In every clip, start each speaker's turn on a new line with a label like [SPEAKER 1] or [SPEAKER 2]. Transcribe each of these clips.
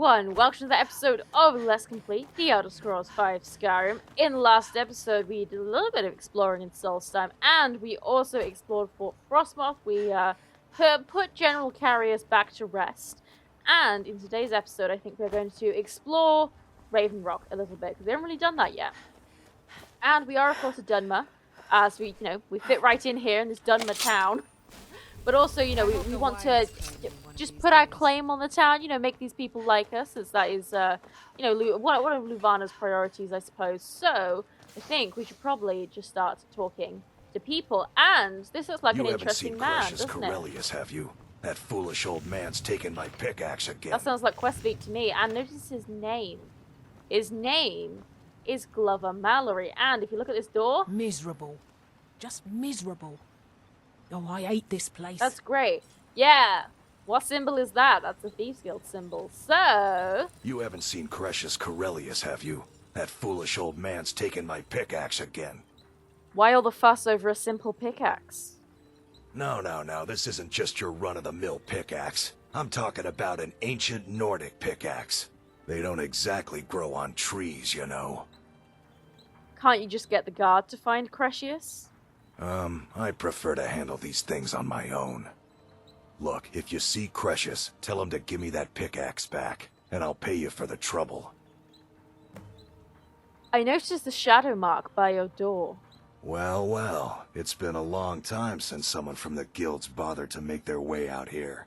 [SPEAKER 1] everyone, welcome to the episode of Let's Complete the Elder Scrolls V Skyrim. In the last episode, we did a little bit of exploring in Solstheim, and we also explored Fort Frostmoth. We put General Carriers back to rest. And in today's episode, I think we're going to explore Raven Rock a little bit, because we haven't really done that yet. And we are, of course, a Dunmer, so we fit right in here in this Dunmer town. But also, we want to just put our claim on the town, make these people like us, as that is, one of Luvana's priorities, I suppose. So, I think we should probably just start talking to people. And this looks like an interesting man, doesn't it?
[SPEAKER 2] You haven't seen Corellius, have you? That foolish old man's taken my pickaxe again.
[SPEAKER 1] That sounds like quest speak to me. And notice his name. His name is Glover Mallory. And if you look at this door...
[SPEAKER 3] Miserable. Just miserable. Oh, I hate this place.
[SPEAKER 1] That's great. Yeah. What symbol is that? That's the Thieves Guild symbol. So...
[SPEAKER 2] You haven't seen Crescius Corellius, have you? That foolish old man's taken my pickaxe again.
[SPEAKER 1] Why all the fuss over a simple pickaxe?
[SPEAKER 2] No. This isn't just your run-of-the-mill pickaxe. I'm talking about an ancient Nordic pickaxe. They don't exactly grow on trees, you know.
[SPEAKER 1] Can't you just get the guard to find Crescius?
[SPEAKER 2] I prefer to handle these things on my own. Look, if you see Crescius, tell him to give me that pickaxe back, and I'll pay you for the trouble.
[SPEAKER 1] I noticed the shadow mark by your door.
[SPEAKER 2] Well, it's been a long time since someone from the guilds bothered to make their way out here.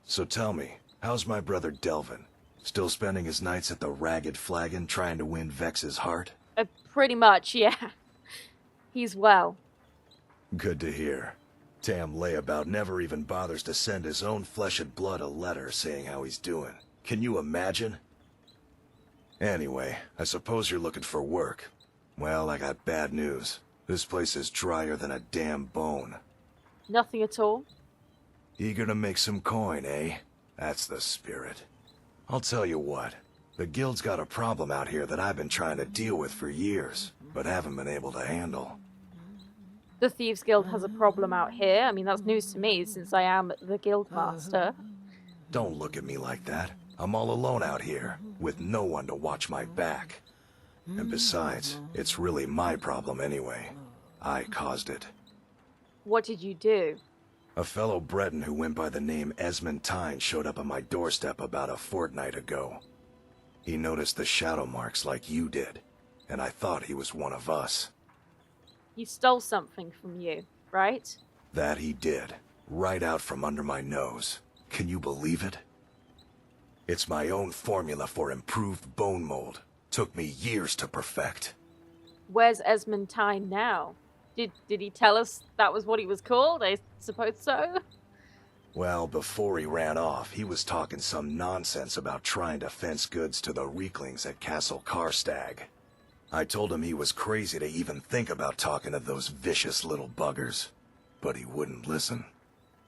[SPEAKER 2] So tell me, how's my brother Delvin? Still spending his nights at the Ragged Flagon trying to win Vex's heart?
[SPEAKER 1] Pretty much, yeah. He's well.
[SPEAKER 2] Good to hear. Tam Layabout never even bothers to send his own flesh and blood a letter saying how he's doing. Can you imagine? Anyway, I suppose you're looking for work. Well, I got bad news. This place is drier than a damn bone.
[SPEAKER 1] Nothing at all?
[SPEAKER 2] Eager to make some coin, eh? That's the spirit. I'll tell you what. The guild's got a problem out here that I've been trying to deal with for years, but haven't been able to handle.
[SPEAKER 1] The Thieves Guild has a problem out here. I mean, that's news to me, since I am the guild master.
[SPEAKER 2] Don't look at me like that. I'm all alone out here, with no one to watch my back. And besides, it's really my problem anyway. I caused it.
[SPEAKER 1] What did you do?
[SPEAKER 2] A fellow Breton who went by the name Esmond Tyne showed up on my doorstep about a fortnight ago. He noticed the shadow marks like you did, and I thought he was one of us.
[SPEAKER 1] He stole something from you, right?
[SPEAKER 2] That he did, right out from under my nose. Can you believe it? It's my own formula for improved bone mold. Took me years to perfect.
[SPEAKER 1] Where's Esmond Tyne now? Did he tell us that was what he was called? I suppose so?
[SPEAKER 2] Well, before he ran off, he was talking some nonsense about trying to fence goods to the Reeklings at Castle Karstag. I told him he was crazy to even think about talking to those vicious little buggers, but he wouldn't listen.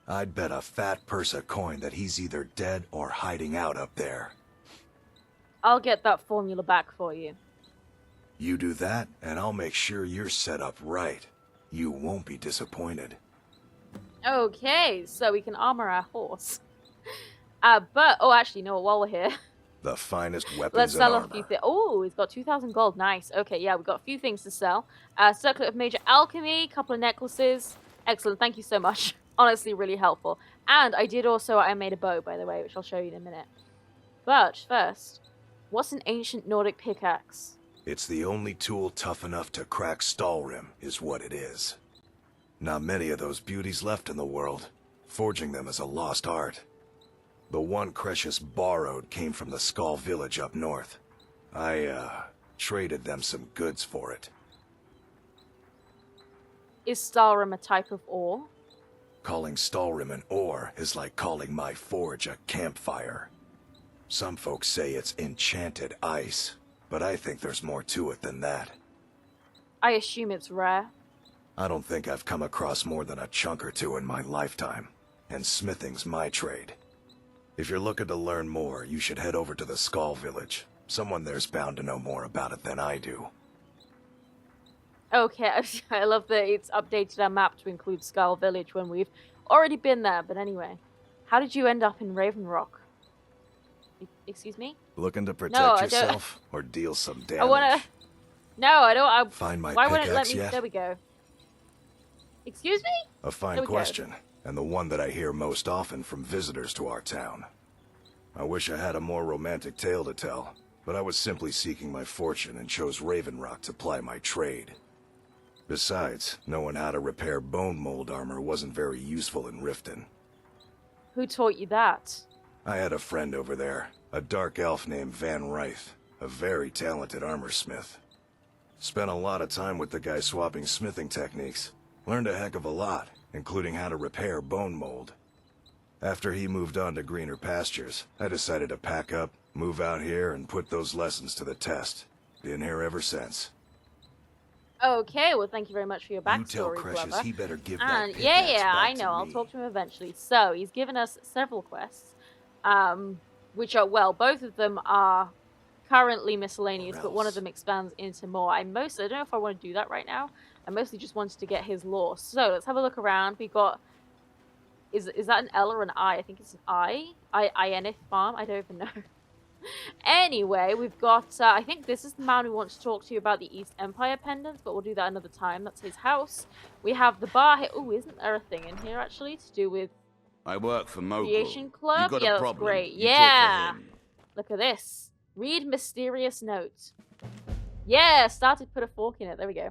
[SPEAKER 2] I'd bet a fat purse of coin that he's either dead or hiding out up there.
[SPEAKER 1] I'll get that formula back for you.
[SPEAKER 2] You do that, and I'll make sure you're set up right. You won't be disappointed.
[SPEAKER 1] Okay, so we can armor our horse. Actually, no, while we're here...
[SPEAKER 2] The finest weapons
[SPEAKER 1] Let's
[SPEAKER 2] and
[SPEAKER 1] sell
[SPEAKER 2] armor.
[SPEAKER 1] a few things. Oh, he's got 2,000 gold. Nice. Okay, yeah, we've got a few things to sell. Circlet of Major Alchemy, couple of necklaces. Excellent, thank you so much. Honestly, really helpful. And I made a bow, by the way, which I'll show you in a minute. But first, what's an ancient Nordic pickaxe?
[SPEAKER 2] It's the only tool tough enough to crack Stalrim, is what it is. Not many of those beauties left in the world. Forging them is a lost art. The one Crescius borrowed came from the Skull village up north. I, traded them some goods for it.
[SPEAKER 1] Is Stalrim a type of ore?
[SPEAKER 2] Calling Stalrim an ore is like calling my forge a campfire. Some folks say it's enchanted ice, but I think there's more to it than that.
[SPEAKER 1] I assume it's rare.
[SPEAKER 2] I don't think I've come across more than a chunk or two in my lifetime, and smithing's my trade. If you're looking to learn more, you should head over to the Skull village. Someone there's bound to know more about it than I do.
[SPEAKER 1] Okay, I love that it's updated our map to include Skull Village when we've already been there, but anyway. How did you end up in Raven Rock? Excuse me?
[SPEAKER 2] Looking to protect
[SPEAKER 1] I don't.
[SPEAKER 2] yourself or deal some damage?
[SPEAKER 1] I wanna... No, I don't.
[SPEAKER 2] Find my
[SPEAKER 1] Why wouldn't it let
[SPEAKER 2] pickaxe
[SPEAKER 1] me...
[SPEAKER 2] yet?
[SPEAKER 1] There we go. Excuse me?
[SPEAKER 2] A fine question, and the one that I hear most often from visitors to our town. I wish I had a more romantic tale to tell, but I was simply seeking my fortune and chose Raven Rock to ply my trade. Besides, knowing how to repair bone mold armor wasn't very useful in Riften.
[SPEAKER 1] Who taught you that?
[SPEAKER 2] I had a friend over there, a dark elf named Van Ryth, a very talented armor smith. Spent a lot of time with the guy swapping smithing techniques. Learned a heck of a lot, including how to repair bone mold. After he moved on to greener pastures, I decided to pack up, move out here, and put those lessons to the test. Been here ever since.
[SPEAKER 1] Okay, well, thank you very much for your backstory,
[SPEAKER 2] You tell Precious
[SPEAKER 1] Glover.
[SPEAKER 2] he better give
[SPEAKER 1] And
[SPEAKER 2] that pickaxe back
[SPEAKER 1] I
[SPEAKER 2] to
[SPEAKER 1] know. I'll
[SPEAKER 2] me.
[SPEAKER 1] talk to him eventually. So he's given us several quests, which are both of them are currently miscellaneous, but one of them expands into more. I don't know if I want to do that right now. I mostly just wanted to get his lore. So let's have a look around. We got. Is that an L or an I? I think it's an I. Ienith Farm. I don't even know. Anyway, we've got, I think this is the man we want to talk to you about the East Empire pendants, but we'll do that another time. That's his house. We have the bar here. Oh, isn't there a thing in here, actually, to do with
[SPEAKER 4] I work for Mogul.
[SPEAKER 1] Creation Club?
[SPEAKER 4] You got
[SPEAKER 1] Yeah,
[SPEAKER 4] a
[SPEAKER 1] that's
[SPEAKER 4] problem.
[SPEAKER 1] great.
[SPEAKER 4] You
[SPEAKER 1] Yeah.
[SPEAKER 4] talk to him.
[SPEAKER 1] Look at this. Read mysterious note. Yeah, started put a fork in it. There we go.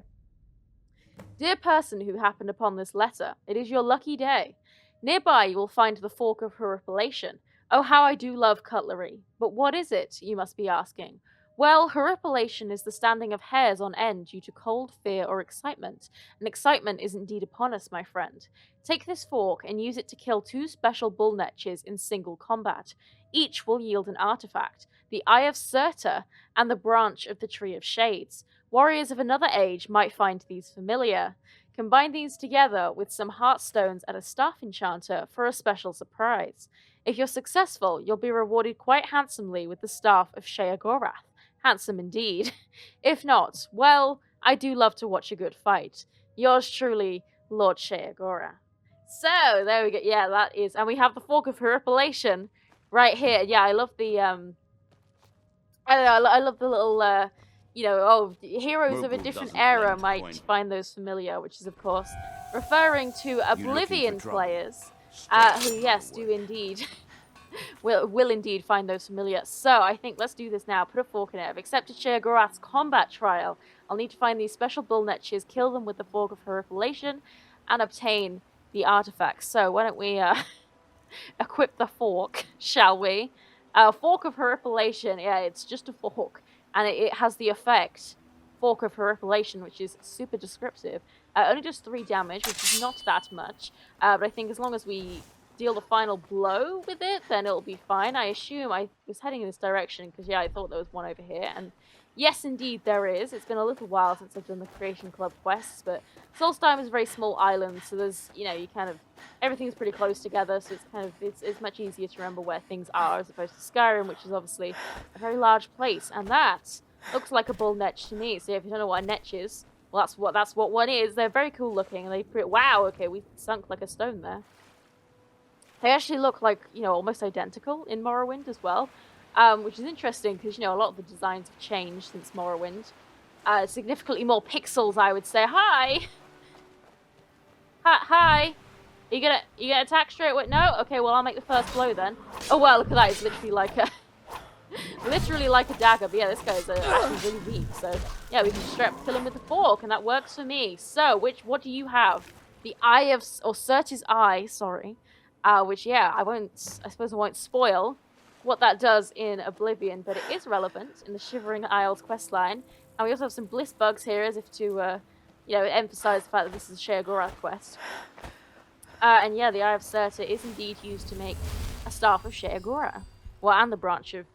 [SPEAKER 1] Dear person who happened upon this letter, it is your lucky day. Nearby you will find the fork of Horripilation. Oh, how I do love cutlery. But what is it, you must be asking? Well, horripilation is the standing of hairs on end due to cold, fear, or excitement. And excitement is indeed upon us, my friend. Take this fork and use it to kill 2 special bull netches in single combat. Each will yield an artifact, the Eye of Surta and the branch of the Tree of Shades. Warriors of another age might find these familiar. Combine these together with some heartstones and a staff enchanter for a special surprise. If you're successful, you'll be rewarded quite handsomely with the staff of Sheogorath. Handsome indeed. If not, well, I do love to watch a good fight. Yours truly, Lord Sheogorath. So, there we go. Yeah, that is... And we have the Fork of Horripilation right here. Yeah, I love the... I don't know, I love the little... heroes of a
[SPEAKER 4] Mogul
[SPEAKER 1] different
[SPEAKER 4] doesn't
[SPEAKER 1] era
[SPEAKER 4] lend
[SPEAKER 1] might
[SPEAKER 4] coin.
[SPEAKER 1] find those familiar, which is, of course, referring to Oblivion
[SPEAKER 4] trouble?
[SPEAKER 1] players, who, yes, do indeed, will indeed find those familiar. So, I think let's do this now. Put a fork in it. I've accepted Sheogorath's combat trial. I'll need to find these special bull netches, kill them with the Fork of Horripilation, and obtain the artifacts. So, why don't we equip the fork, shall we? Fork of Horripilation, yeah, it's just a fork. And it has the effect, Fork of Horripilation, which is super descriptive. Only does 3 damage, which is not that much. But I think as long as we deal the final blow with it, then it'll be fine. I assume I was heading in this direction, because, yeah, I thought there was one over here. And yes, indeed, there is. It's been a little while since I've done the Creation Club quests, but Solstheim is a very small island, so there's, you kind of... Everything's pretty close together, so it's much easier to remember where things are, as opposed to Skyrim, which is obviously a very large place. And that looks like a bull netch to me. So if you don't know what a netch is, well, that's what one is. They're very cool looking, and wow, okay, we sunk like a stone there. They actually look like, almost identical in Morrowind as well, which is interesting because, a lot of the designs have changed since Morrowind. Significantly more pixels, I would say. Hi! Hi! You gonna attack straight away? No? Okay, well, I'll make the first blow then. Oh, wow, look at that. It's literally like a... literally like a dagger. But yeah, this guy's actually really weak. So, yeah, we can just straight up kill him with the fork, and that works for me. So, what do you have? The Eye of... Or Surta's Eye, sorry. Which, yeah, I suppose I won't spoil what that does in Oblivion, but it is relevant in the Shivering Isles questline. And we also have some bliss bugs here, as if to, emphasize the fact that this is a Sheogorath quest. And yeah, the Eye of Surta is indeed used to make a staff of Sheogorath. Well, and the branch of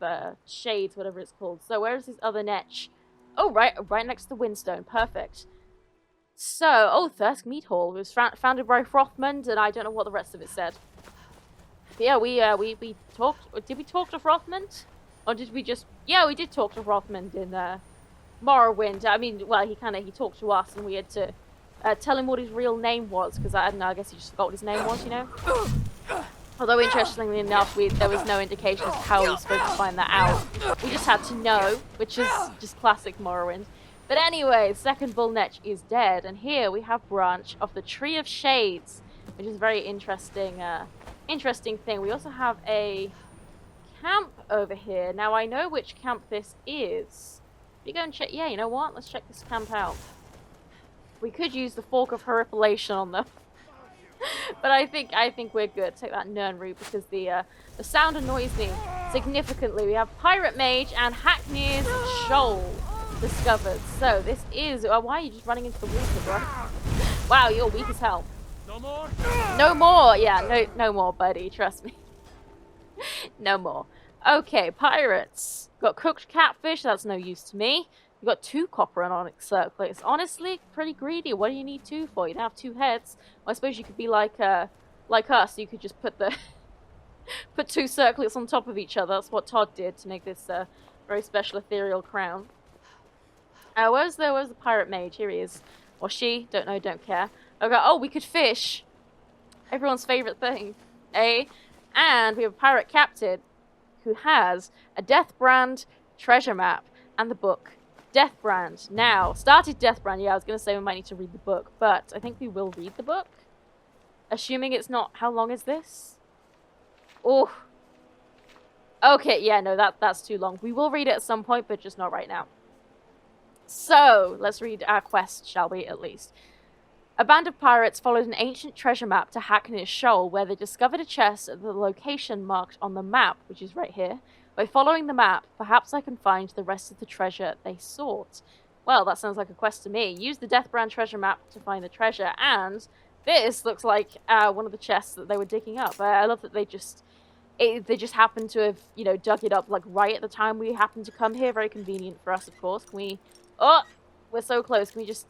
[SPEAKER 1] Shades, whatever it's called. So where is this other netch? Oh, right next to the Windstone. Perfect. So, Thirsk Meat Hall was founded by Frothmund, and I don't know what the rest of it said. But yeah, we talked. Did we talk to Frothmund? Or did we just... Yeah, we did talk to Frothmund in Morrowind. I mean, well, he talked to us, and we had to tell him what his real name was, because I don't know, I guess he just forgot what his name was, Although, interestingly enough, there was no indication as to how we were supposed to find that out. We just had to know, which is just classic Morrowind. But anyway, second bull netch is dead, and here we have Branch of the Tree of Shades, which is a very interesting, interesting thing. We also have a camp over here. Now, I know which camp this is. You go and check. Yeah, you know what? Let's check this camp out. We could use the Fork of Horripilation on them. But I think we're good. Take that Nern route because the sound annoys me significantly. We have Pirate Mage and Haknir's Shoal discovered. So this is why are you just running into the water, bro? Wow, you're weak as hell.
[SPEAKER 4] No more?
[SPEAKER 1] No more. Yeah, no more, buddy. Trust me. No more. Okay, pirates. Got cooked catfish. That's no use to me. You got 2 copper and onyx circlets. Honestly, pretty greedy. What do you need 2 for? You'd have 2 heads. Well, I suppose you could be like us. You could just put the put 2 circlets on top of each other. That's what Todd did to make this very special ethereal crown. Where's the pirate mage? Here he is, or she. Don't know. Don't care. Okay. Oh, we could fish. Everyone's favorite thing, eh? And we have a pirate captain who has a Deathbrand treasure map and the book. Deathbrand. Now, started Deathbrand. Yeah, I was going to say we might need to read the book, but I think we will read the book. Assuming it's not... How long is this? Oh. Okay, yeah, no, that's too long. We will read it at some point, but just not right now. So, let's read our quest, shall we, at least. A band of pirates followed an ancient treasure map to Haknir's Shoal, where they discovered a chest at the location marked on the map, which is right here. By following the map, perhaps I can find the rest of the treasure they sought. Well, that sounds like a quest to me. Use the Deathbrand treasure map to find the treasure, and this looks like one of the chests that they were digging up. I love that they just happened to have, you know, dug it up like right at the time we happened to come here. Very convenient for us, of course. Can we... Oh! We're so close. Can we just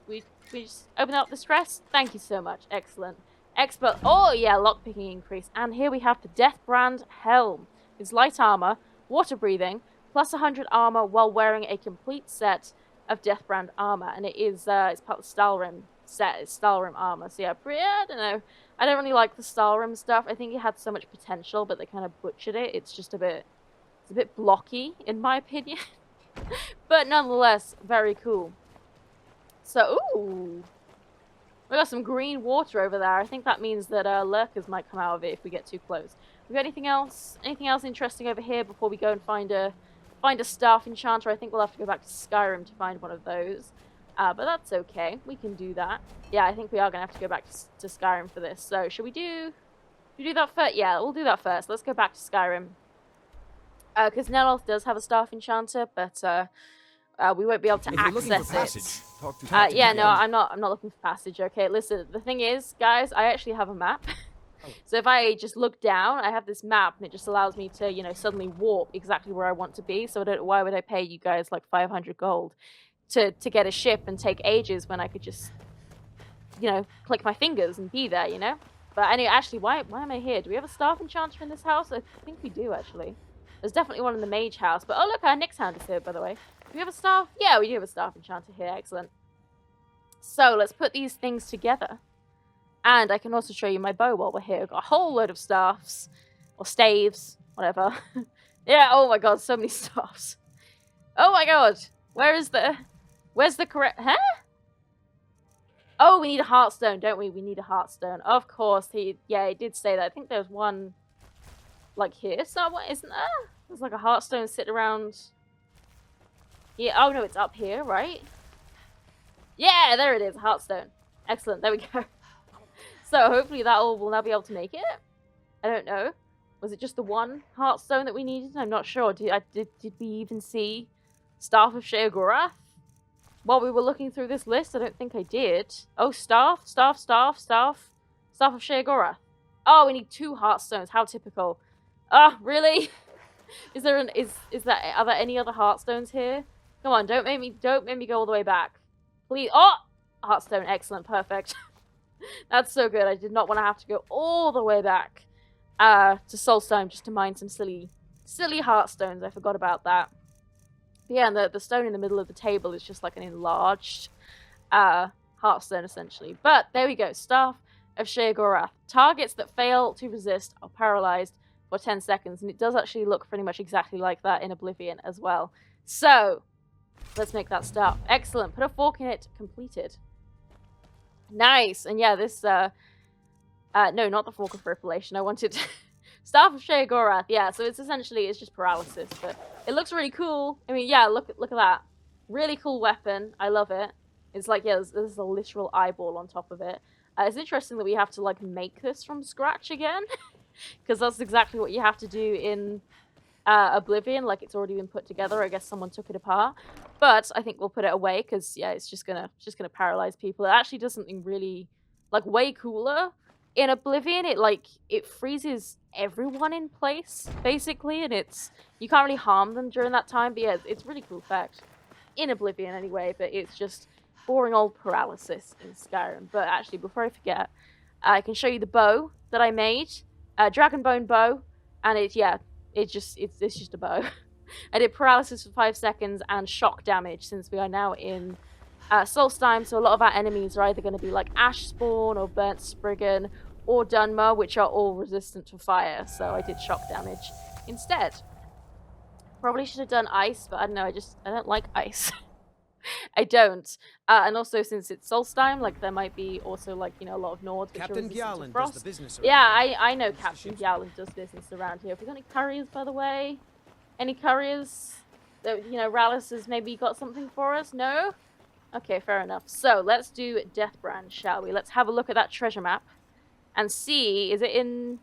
[SPEAKER 1] open up this chest? Thank you so much. Excellent. Expert. Oh, yeah, lockpicking increase. And here we have the Deathbrand Helm. It's light armor, water breathing, plus 100 armor while wearing a complete set of Deathbrand armor. And it is, it's part of the Stalrim set. It's Stalrim armor. So yeah, I don't know. I don't really like the Stalrim stuff. I think it had so much potential, but they kind of butchered it. It's just it's a bit blocky, in my opinion. But nonetheless, very cool. So, ooh, we got some green water over there. I think that means that lurkers might come out of it if we get too close. We got anything else? Anything else interesting over here before we go and find a staff enchanter? I think we'll have to go back to Skyrim to find one of those. But that's okay. We can do that. Yeah, I think we are gonna have to go back to Skyrim for this. So, should we do that first? Yeah, we'll do that first. Let's go back to Skyrim. Because Nelloth does have a staff enchanter, but we won't be able to access it. Yeah, no, I'm not looking for passage. Okay, listen. The thing is, guys, I actually have a map. So if I just look down, I have this map, and it just allows me to, you know, suddenly warp exactly where I want to be. So why would I pay you guys like 500 gold to get a ship and take ages when I could just, you know, click my fingers and be there, you know? But anyway, actually, why am I here? Do we have a staff enchanter in this house? I think we do, actually. There's definitely one in the mage house. But, oh, look, our Nyx Hound is here, by the way. Do we have a staff? Yeah, we do have a staff enchanter here. Excellent. So, let's put these things together. And I can also show you my bow while we're here. I've got a whole load of staffs. Or staves. Whatever. Yeah, oh my god, so many staffs. Oh my god. Where's the correct... Huh? Oh, we need a heartstone, don't we? We need a heartstone. Of course, he did say that. I think there's one... like here somewhere, isn't there? There's like a heartstone sitting around. Yeah, oh no, it's up here, right? Yeah, there it is, a heartstone. Excellent, there we go. So hopefully we'll now be able to make it. I don't know. Was it just the one heartstone that we needed? I'm not sure. Did we even see Staff of Sheogorath while we were looking through this list? I don't think I did. Oh, staff of Sheogorath. Oh, we need 2 heartstones. How typical. Ah, really? Are there any other heartstones here? Come on, don't make me go all the way back. Please. Oh! Heartstone, excellent, perfect. That's so good. I did not want to have to go all the way back to Solstheim just to mine some silly heartstones. I forgot about that. But yeah, and the stone in the middle of the table is just like an enlarged heartstone, essentially. But there we go. Staff of Sheogorath. Targets that fail to resist are paralyzed for 10 seconds, and it does actually look pretty much exactly like that in Oblivion as well. So, let's make that stop. Excellent. Put a fork in it. Completed. Nice. And yeah, this, no, not the Fork of Preparation. I wanted Staff of Sheogorath. Yeah, so it's essentially, it's just paralysis, but it looks really cool. I mean, yeah, look at that. Really cool weapon. I love it. It's like, yeah, there's a literal eyeball on top of it. It's interesting that we have to, like, make this from scratch again, because that's exactly what you have to do in Oblivion. Like, it's already been put together. I guess someone took it apart. But I think we'll put it away, because, yeah, it's just gonna paralyze people. It actually does something really, like, way cooler. In Oblivion, it freezes everyone in place, basically, and you can't really harm them during that time, but yeah, it's really cool effect. In Oblivion, anyway, but it's just boring old paralysis in Skyrim. But actually, before I forget, I can show you the bow that I made. Dragonbone bow, and it's just a bow. I did paralysis for 5 seconds and shock damage, since we are now in Solstheim, so a lot of our enemies are either going to be like Ash Spawn or Burnt Spriggan or Dunmer, which are all resistant to fire, so I did shock damage instead. Probably should have done ice, but I don't know, I don't like ice. I don't. And also, since it's Solstheim, like, there might be also, like, you know, a lot of Nords which
[SPEAKER 4] Captain
[SPEAKER 1] are resistant to
[SPEAKER 4] Gjalland
[SPEAKER 1] frost.
[SPEAKER 4] does the business around
[SPEAKER 1] Yeah,
[SPEAKER 4] here.
[SPEAKER 1] I know Captain Gjalland does business around here. Have we got any couriers, by the way? Any couriers? That, you know, Rallis has maybe got something for us? No? Okay, fair enough. So, let's do Deathbrand, shall we? Let's have a look at that treasure map and see, is it in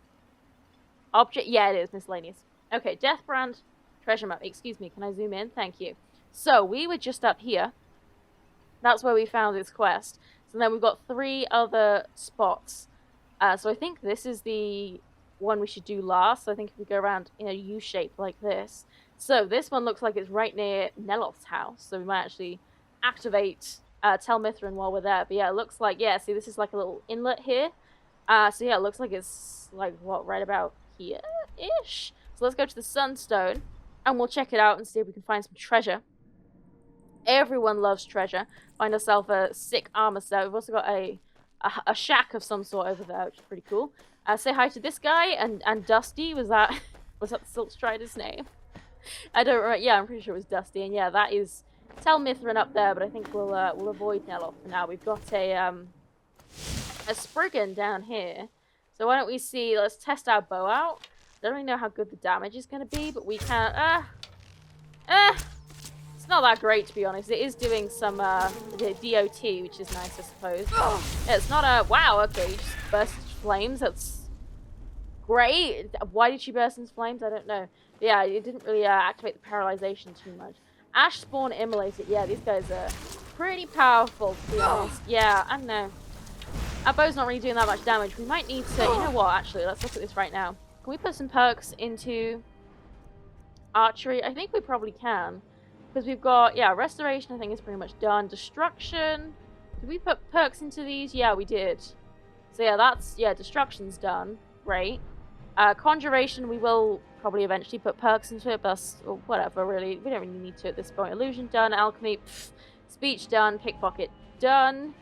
[SPEAKER 1] object? Yeah, it is, miscellaneous. Okay, Deathbrand treasure map. Excuse me, can I zoom in? Thank you. So, we were just up here. That's where we found this quest. So then we've got 3 other spots. So I think this is the one we should do last. So I think if we go around in a U shape like this. So this one looks like it's right near Neloth's house. So we might actually activate Tel Mithrin while we're there. But yeah, it looks like, yeah, see, this is like a little inlet here. So yeah, it looks like it's like, what, right about here-ish? So let's go to the Sunstone and we'll check it out and see if we can find some treasure. Everyone loves treasure. Find ourselves a sick armor set. We've also got a shack of some sort over there, which is pretty cool. Say hi to this guy and Dusty. Was that the Silk Strider's name? I don't remember. Yeah, I'm pretty sure it was Dusty. And yeah, that is Tel Mithrin up there. But I think we'll avoid Neloth for now. We've got a Spriggan down here. So why don't we see? Let's test our bow out. I don't really know how good the damage is going to be, but we can. It's not that great, to be honest. It is doing some DOT, which is nice, I suppose. Yeah, it's not a... Wow, okay, you just burst into flames. That's great. Why did she burst into flames? I don't know. But yeah, it didn't really activate the paralyzation too much. Ash Spawn Immolated. Yeah, these guys are pretty powerful, to be honest. Yeah, I don't know. Our bow's not really doing that much damage. We might need to... You know what, actually? Let's look at this right now. Can we put some perks into archery? I think we probably can. Because we've got, yeah, Restoration I think is pretty much done. Destruction. Did we put perks into these? Yeah, we did. So yeah, Destruction's done. Great. Conjuration, we will probably eventually put perks into it, but or whatever, really. We don't really need to at this point. Illusion done. Alchemy, pff. Speech done. Pickpocket done.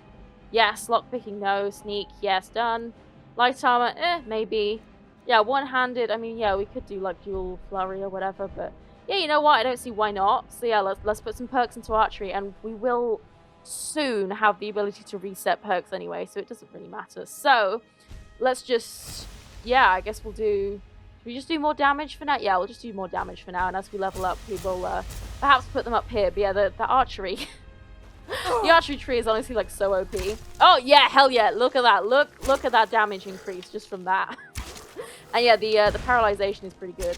[SPEAKER 1] Yes. Lockpicking, no. Sneak, yes, done. Light armor, maybe. Yeah, one-handed, I mean, yeah, we could do, like, dual flurry or whatever, but... Yeah, you know what? I don't see why not. So yeah, let's put some perks into archery, and we will soon have the ability to reset perks anyway, so it doesn't really matter. So let's just, yeah, I guess we'll do. Should we just do more damage for now? Yeah, we'll just do more damage for now, and as we level up, we will perhaps put them up here. But yeah, the archery, the archery tree is honestly like so OP. Oh yeah, hell yeah! Look at that! Look at that damage increase just from that. And yeah, the paralyzation is pretty good.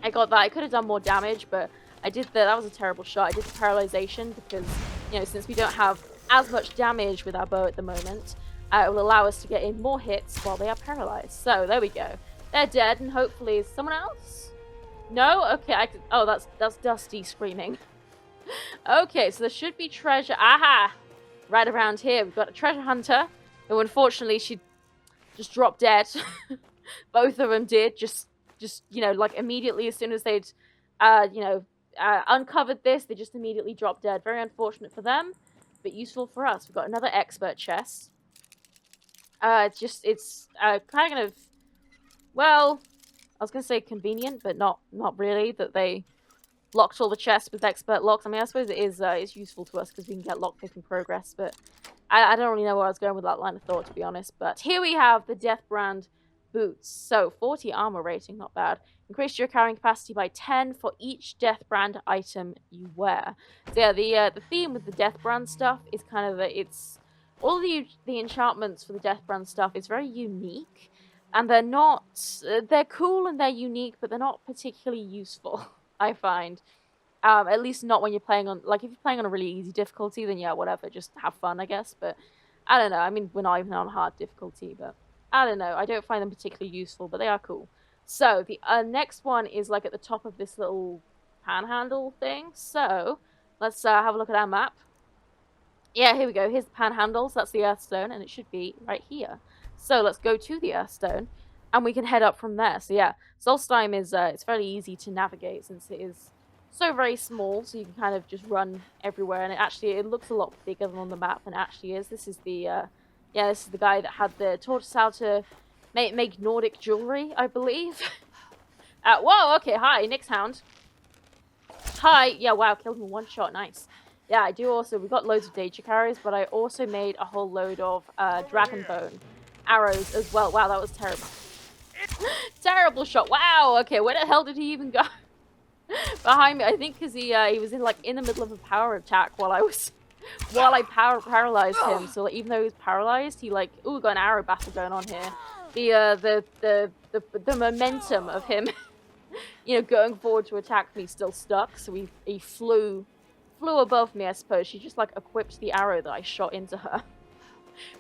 [SPEAKER 1] I got that. I could have done more damage, but I did that was a terrible shot. I did the paralyzation because, you know, since we don't have as much damage with our bow at the moment, it will allow us to get in more hits while they are paralyzed. So, there we go. They're dead, and hopefully, is someone else? No? Okay, oh, that's Dusty screaming. Okay, so there should be treasure. Aha! Right around here, we've got a treasure hunter, who unfortunately, she just dropped dead. Both of them did, just you know, like immediately as soon as they'd uncovered this, they just immediately dropped dead. Very unfortunate for them, but useful for us. We've got another expert chest. It's kind of, well, I was gonna say convenient, but not really that they locked all the chests with expert locks. I mean, I suppose it is it's useful to us because we can get lockpicking progress, but I don't really know where I was going with that line of thought, to be honest. But here we have the Death Brand boots. So 40 armor rating, not bad. Increase your carrying capacity by 10 for each Death Brand item you wear. So yeah, the theme with the Death Brand stuff is kind of it's all the enchantments for the Death Brand stuff is very unique, and they're not they're cool and they're unique, but they're not particularly useful. I find. At least not when you're playing on, like, if you're playing on a really easy difficulty, then yeah, whatever, just have fun, I guess, but I don't know, I mean, we're not even on hard difficulty, but I don't know, I don't find them particularly useful, but they are cool. So, the next one is, like, at the top of this little panhandle thing, so, let's have a look at our map. Yeah, here we go, here's the panhandles, that's the Earthstone, and it should be right here. So, let's go to the Earthstone, and we can head up from there. So yeah, Solstheim is, it's fairly easy to navigate since it is so very small, so you can kind of just run everywhere, and it looks a lot bigger than on the map than it actually is. This is the this is the guy that had taught us how to make Nordic jewelry, I believe. Whoa, okay, hi, Nyx Hound. Hi, yeah, wow, killed him in one shot, nice. Yeah, I do also, we got loads of danger carries, but I also made a whole load of dragon bone arrows as well. Wow, that was terrible. Terrible shot. Wow, okay, where the hell did he even go? Behind me, I think because he was in the middle of a power attack while I paralyzed him. So like, even though he was paralyzed, he like, ooh, got an arrow battle going on here. The momentum of him, going forward to attack me still stuck. So he flew above me, I suppose. She just like equipped the arrow that I shot into her.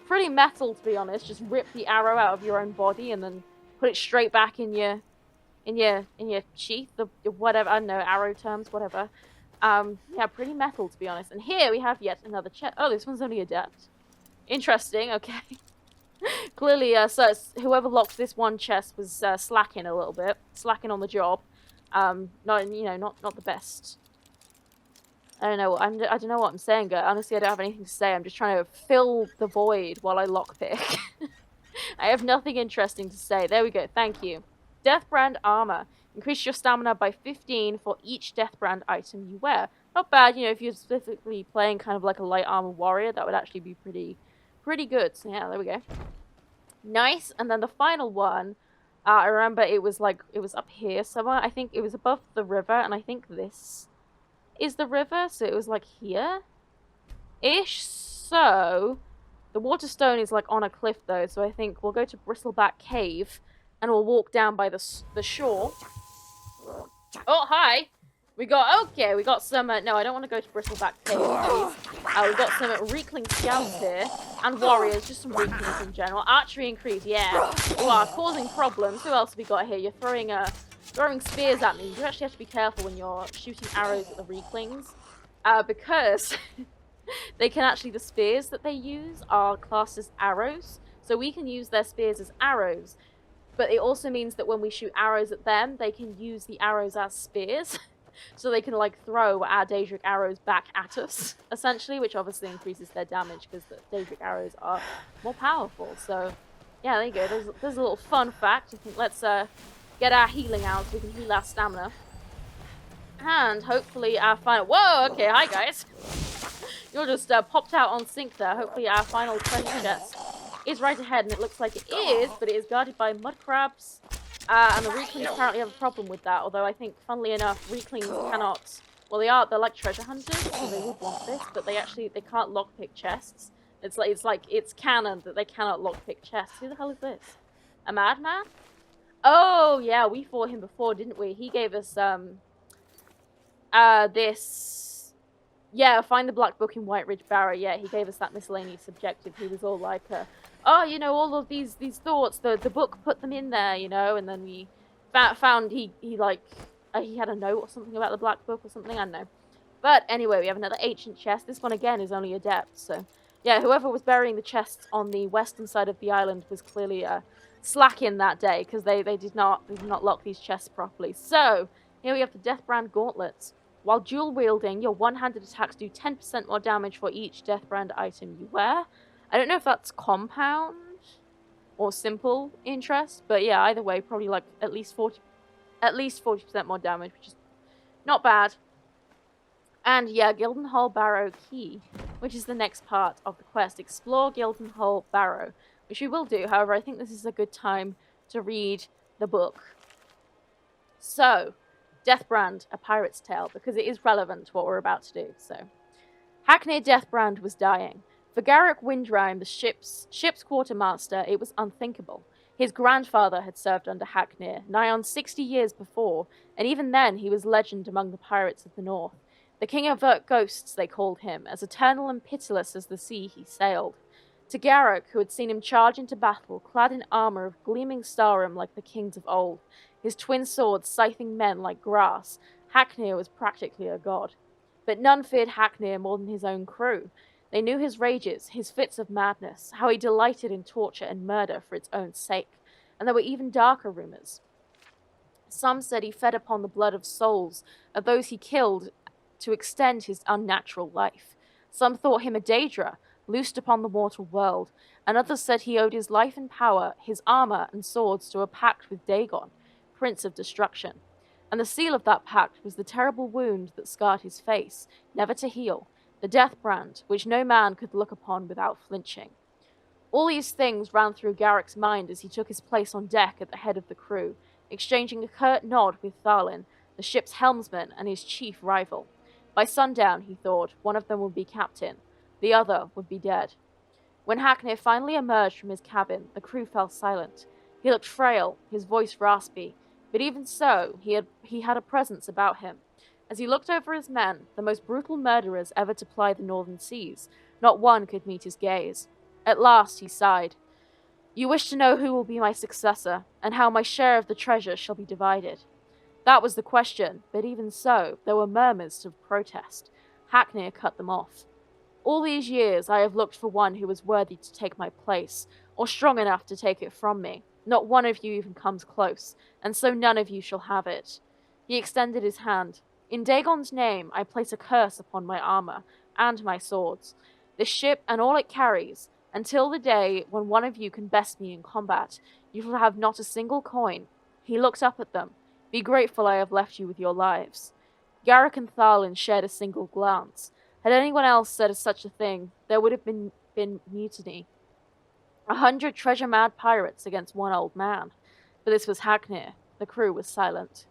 [SPEAKER 1] Pretty metal, to be honest. Just rip the arrow out of your own body and then put it straight back in your sheath, whatever, I don't know, arrow terms, whatever. Yeah, pretty metal, to be honest. And here we have yet another chest. Oh, this one's only adept. Interesting, okay. Clearly, so whoever locked this one chest was slacking a little bit. Slacking on the job. Not the best. I don't know, I don't know what I'm saying, but honestly, I don't have anything to say. I'm just trying to fill the void while I lockpick. I have nothing interesting to say. There we go, thank you. Death Brand armor. Increase your stamina by 15 for each Death Brand item you wear. Not bad, if you're specifically playing kind of like a light armor warrior, that would actually be pretty good. So yeah, there we go. Nice, and then the final one, I remember it was up here somewhere. I think it was above the river, and I think this is the river, so it was like here-ish. So the Waterstone is like on a cliff though, so I think we'll go to Bristleback Cave and we'll walk down by the shore. Oh, hi! We got some, no, I don't want to go to Bristleback Cave, please. We've got some Reekling scouts here, and warriors, just some Reeklings in general. Archery increase, yeah. You are causing problems. Who else have we got here? You're throwing spears at me. You actually have to be careful when you're shooting arrows at the Reeklings, because they can actually, the spears that they use are classed as arrows, so we can use their spears as arrows, but it also means that when we shoot arrows at them, they can use the arrows as spears, so they can, like, throw our Daedric arrows back at us, essentially, which obviously increases their damage, because the Daedric arrows are more powerful, so, yeah, there you go, there's a little fun fact. I think let's, get our healing out so we can heal our stamina. And hopefully our final... Whoa, okay, hi guys. You're just popped out on sync there. Hopefully our final treasure chest is right ahead, and it looks like it is, but it is guarded by mud crabs. And the Reeklings apparently have a problem with that, although I think, funnily enough, Reeklings cannot... Well, they're like treasure hunters, so they would want this, but they can't lockpick chests. It's canon that they cannot lockpick chests. Who the hell is this? A madman? Oh, yeah, we fought him before, didn't we? He gave us, this... Yeah, find the Black Book in White Ridge Barrow. Yeah, he gave us that miscellaneous objective. He was all like, oh, all of these thoughts, the book put them in there, and then we found he had a note or something about the Black Book or something, I don't know. But anyway, we have another ancient chest. This one, again, is only adept, so... Yeah, whoever was burying the chests on the western side of the island was clearly, slacking that day, because they did not lock these chests properly. So, here we have the Death Brand Gauntlets. While dual wielding, your one-handed attacks do 10% more damage for each Death Brand item you wear. I don't know if that's compound. or simple interest. But yeah, either way, probably like at least 40% more damage, which is not bad. And yeah, Gildenhall Barrow Key, which is the next part of the quest. Explore Gildenhall Barrow, which we will do. However, I think this is a good time to read the book. So, Deathbrand, A Pirate's Tale, because it is relevant to what we're about to do. So, Haknir Deathbrand was dying. For Garrick Windrime, the ship's quartermaster, it was unthinkable. His grandfather had served under Haknir, nigh on 60 years before, and even then he was legend among the pirates of the north. The king of ghosts, they called him, as eternal and pitiless as the sea he sailed. To Garrick, who had seen him charge into battle, clad in armor of gleaming starum like the kings of old, his twin swords scything men like grass, Haknir was practically a god. But none feared Haknir more than his own crew. They knew his rages, his fits of madness, how he delighted in torture and murder for its own sake, and there were even darker rumors. Some said he fed upon the blood of souls of those he killed to extend his unnatural life. Some thought him a Daedra, loosed upon the mortal world, and others said he owed his life and power, his armor and swords to a pact with Dagon, Prince of Destruction. And the seal of that pact was the terrible wound that scarred his face, never to heal, the death brand, which no man could look upon without flinching. All these things ran through Garrick's mind as he took his place on deck at the head of the crew, exchanging a curt nod with Thalin, the ship's helmsman and his chief rival. By sundown, he thought, one of them would be captain, the other would be dead. When Haknir finally emerged from his cabin, the crew fell silent. He looked frail, his voice raspy, but even so, he had a presence about him. As he looked over his men, the most brutal murderers ever to ply the northern seas, not one could meet his gaze. At last he sighed. You wish to know who will be my successor, and how my share of the treasure shall be divided. That was the question, but even so, there were murmurs of protest. Haknir cut them off. All these years I have looked for one who was worthy to take my place, or strong enough to take it from me. Not one of you even comes close, and so none of you shall have it. He extended his hand. In Dagon's name I place a curse upon my armor, and my swords, this ship and all it carries, until the day when one of you can best me in combat. You shall have not a single coin. He looked up at them. Be grateful I have left you with your lives. Garrick and Thalin shared a single glance. Had anyone else said such a thing, there would have been mutiny. 100 treasure-mad pirates against one old man. But this was Haknir. The crew was silent.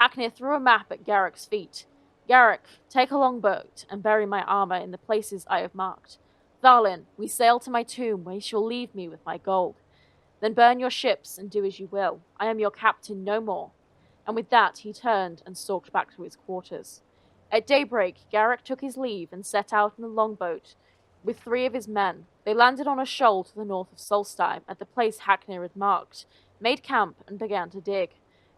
[SPEAKER 1] Haknir threw a map at Garrick's feet. Garrick, take a longboat and bury my armor in the places I have marked. Thalin, we sail to my tomb where you shall leave me with my gold. Then burn your ships and do as you will. I am your captain no more. And with that he turned and stalked back to his quarters. At daybreak, Garrick took his leave and set out in a longboat with 3 of his men. They landed on a shoal to the north of Solstheim, at the place Haknir had marked, made camp, and began to dig.